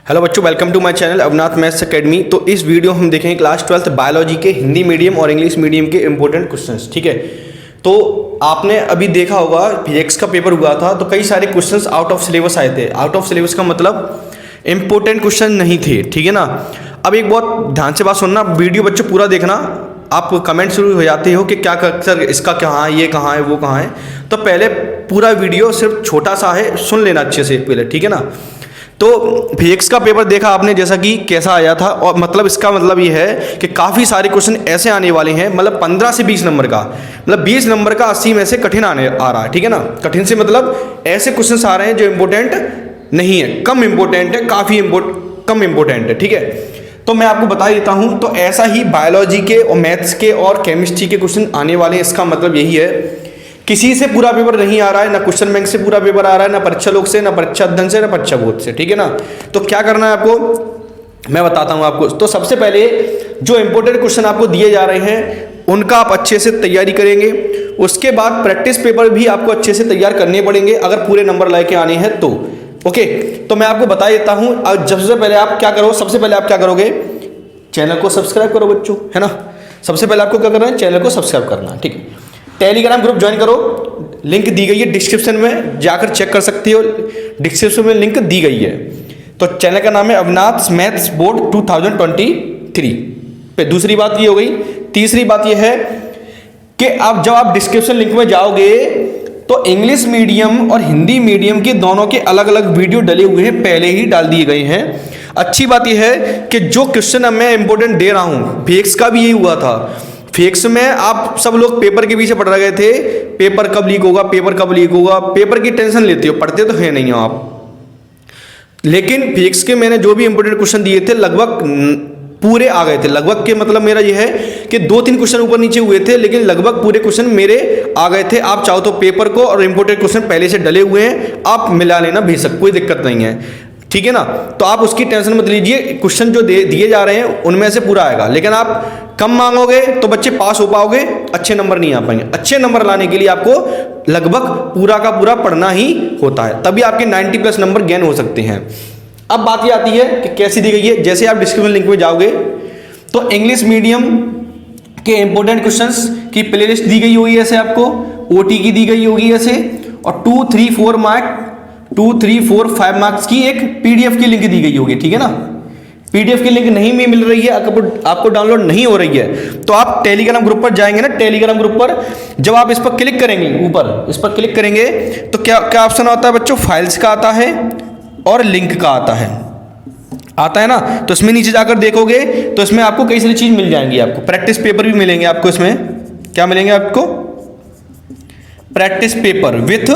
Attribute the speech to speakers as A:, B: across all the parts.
A: Hello बच्चों, welcome to my channel Avnath maths academy. तो इस वीडियो हम देखेंगे क्लास 12th बायोलॉजी के हिंदी मीडियम और इंग्लिश मीडियम के इंपॉर्टेंट क्वेश्चंस। ठीक है, तो आपने अभी देखा होगा फिजिक्स का पेपर हुआ था तो कई सारे क्वेश्चंस आउट ऑफ सिलेबस आए थे। आउट ऑफ सिलेबस का मतलब इंपॉर्टेंट क्वेश्चन नहीं थे, ठीक है ना। अब एक बहुत ध्यान से बात सुनना, वीडियो बच्चों पूरा देखना। आप कमेंट शुरू हो जाते हो कि क्या सर इसका कहाँ है, ये कहाँ है, वो कहाँ है। तो पहले पूरा वीडियो सिर्फ छोटा सा है, सुन लेना अच्छे से पहले, ठीक है ना। तो फिजिक्स का पेपर देखा आपने जैसा कि कैसा आया था, और मतलब इसका मतलब ये है कि काफ़ी सारे क्वेश्चन ऐसे आने वाले हैं, मतलब 15 से 20 नंबर का, मतलब 20 नंबर का 80 में से कठिन आ रहा है, ठीक है ना। कठिन से मतलब ऐसे क्वेश्चन आ रहे हैं जो इम्पोर्टेंट नहीं है, कम इम्पोर्टेंट है, काफ़ी कम इम्पोर्टेंट है, ठीक है। तो मैं आपको बता देता हूँ, तो ऐसा ही बायोलॉजी के और मैथ्स के और केमिस्ट्री के क्वेश्चन आने वाले हैं। इसका मतलब यही है, किसी से पूरा पेपर नहीं आ रहा है, ना क्वेश्चन बैंक से पूरा पेपर आ रहा है, ना परीक्षा लोक से, ना परीक्षा अध्ययन से, ना परीक्षा बोर्ड से, ठीक है ना। तो क्या करना है आपको, मैं बताता हूँ आपको। तो सबसे पहले जो इंपॉर्टेंट क्वेश्चन आपको दिए जा रहे हैं उनका आप अच्छे से तैयारी करेंगे। उसके बाद प्रैक्टिस पेपर भी आपको अच्छे से तैयार करने पड़ेंगे अगर पूरे नंबर लेके आने हैं तो। ओके, तो मैं आपको बता देता हूँ। सबसे पहले आप क्या करो, सबसे पहले आप क्या करोगे, चैनल को सब्सक्राइब करो बच्चों, है ना। सबसे पहले आपको क्या करना है, चैनल को सब्सक्राइब करना है, ठीक है। टेलीग्राम ग्रुप ज्वाइन करो, लिंक दी गई है डिस्क्रिप्शन में, जाकर चेक कर सकती हो, डिस्क्रिप्शन में लिंक दी गई है। तो चैनल का नाम है अवनाथ मैथ्स बोर्ड 2023 पे। दूसरी बात ये हो गई। तीसरी बात ये है कि आप जब आप डिस्क्रिप्शन लिंक में जाओगे तो इंग्लिश मीडियम और हिंदी मीडियम के दोनों के अलग अलग वीडियो डले हुए हैं, पहले ही डाल दिए गए हैं। अच्छी बात यह है कि जो क्वेश्चन अब मैं इंपॉर्टेंट दे रहा हूँ, फिजिक्स का भी यही हुआ था। फिजिक्स में आप सब लोग पेपर के पीछे पढ़ रहे थे, पेपर कब लीक होगा, पेपर कब लीक होगा, पेपर की टेंशन लेते हो, पढ़ते तो है नहीं हो आप। लेकिन फिजिक्स के मैंने जो भी इंपॉर्टेंट क्वेश्चन दिए थे लगभग पूरे आ गए थे। लगभग के मतलब मेरा ये है कि 2-3 क्वेश्चन ऊपर नीचे हुए थे, लेकिन लगभग पूरे क्वेश्चन मेरे आ गए थे। आप चाहो तो पेपर को और इंपॉर्टेंट क्वेश्चन पहले से डले हुए हैं, आप मिला लेना, भेज सकते, कोई दिक्कत नहीं है, ठीक है ना। तो आप उसकी टेंशन मत लीजिए, क्वेश्चन जो दिए जा रहे हैं उनमें से पूरा आएगा। लेकिन आप कम मांगोगे तो बच्चे पास हो पाओगे, अच्छे नंबर नहीं आ पाएंगे। अच्छे नंबर लाने के लिए आपको लगभग पूरा का पूरा पढ़ना ही होता है, तभी आपके 90+ नंबर गेन हो सकते हैं। अब बात ये आती है कि कैसी दी गई है। जैसे आप डिस्क्रिप्शन लिंक में जाओगे तो इंग्लिश मीडियम के इंपॉर्टेंट क्वेश्चंस की प्लेलिस्ट दी गई होगी, ऐसे आपको ओटी की दी गई होगी ऐसे, और 2, 3, 4 मार्क 2, 3, 4, 5 मार्क्स की एक पीडीएफ की लिंक दी गई होगी, ठीक है ना। पीडीएफ की लिंक नहीं भी मिल रही है, आपको डाउनलोड नहीं हो रही है, तो आप टेलीग्राम ग्रुप पर जाएंगे ना। टेलीग्राम ग्रुप पर जब आप इस पर क्लिक करेंगे, ऊपर इस पर क्लिक करेंगे तो क्या क्या ऑप्शन आता है बच्चों, फाइल्स का आता है और लिंक का आता है ना। तो इसमें नीचे जाकर देखोगे तो इसमें आपको कई सारी चीज मिल जाएंगी। आपको प्रैक्टिस पेपर भी मिलेंगे, आपको इसमें क्या मिलेंगे, आपको practice paper with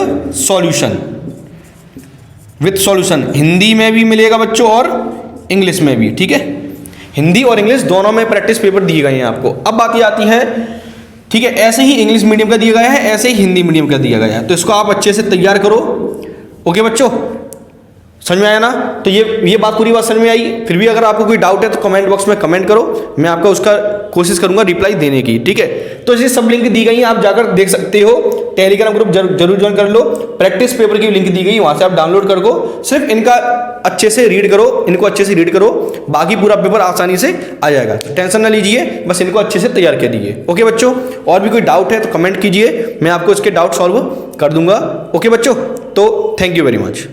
A: solution Hindi में भी मिलेगा बच्चों और इंग्लिश में भी, ठीक है। हिंदी और इंग्लिश दोनों में प्रैक्टिस पेपर दिए गए हैं आपको। अब बात ये आती है, ठीक है, ऐसे ही इंग्लिश मीडियम का दिया गया है, ऐसे ही हिंदी मीडियम का दिया गया है, तो इसको आप अच्छे से तैयार करो। ओके बच्चों, समझ में आया ना। तो ये बात पूरी बात समझ में आई। फिर भी अगर आपको कोई डाउट है तो कमेंट बॉक्स में कमेंट करो, मैं आपका उसका कोशिश करूंगा रिप्लाई देने की, ठीक है। तो ये सब लिंक दी गई है, आप जाकर देख सकते हो। टेलीग्राम ग्रुप जरूर ज्वाइन कर लो। प्रैक्टिस पेपर की लिंक दी गई, वहां से आप डाउनलोड कर दो। सिर्फ इनका अच्छे से रीड करो, इनको अच्छे से रीड करो, बाकी पूरा पेपर आसानी से आ जाएगा। टेंशन ना लीजिए, बस इनको अच्छे से तैयार कर दीजिए। ओके बच्चों, और भी कोई डाउट है तो कमेंट कीजिए, मैं आपको इसके डाउट सॉल्व कर दूंगा। ओके बच्चों, तो थैंक यू वेरी मच।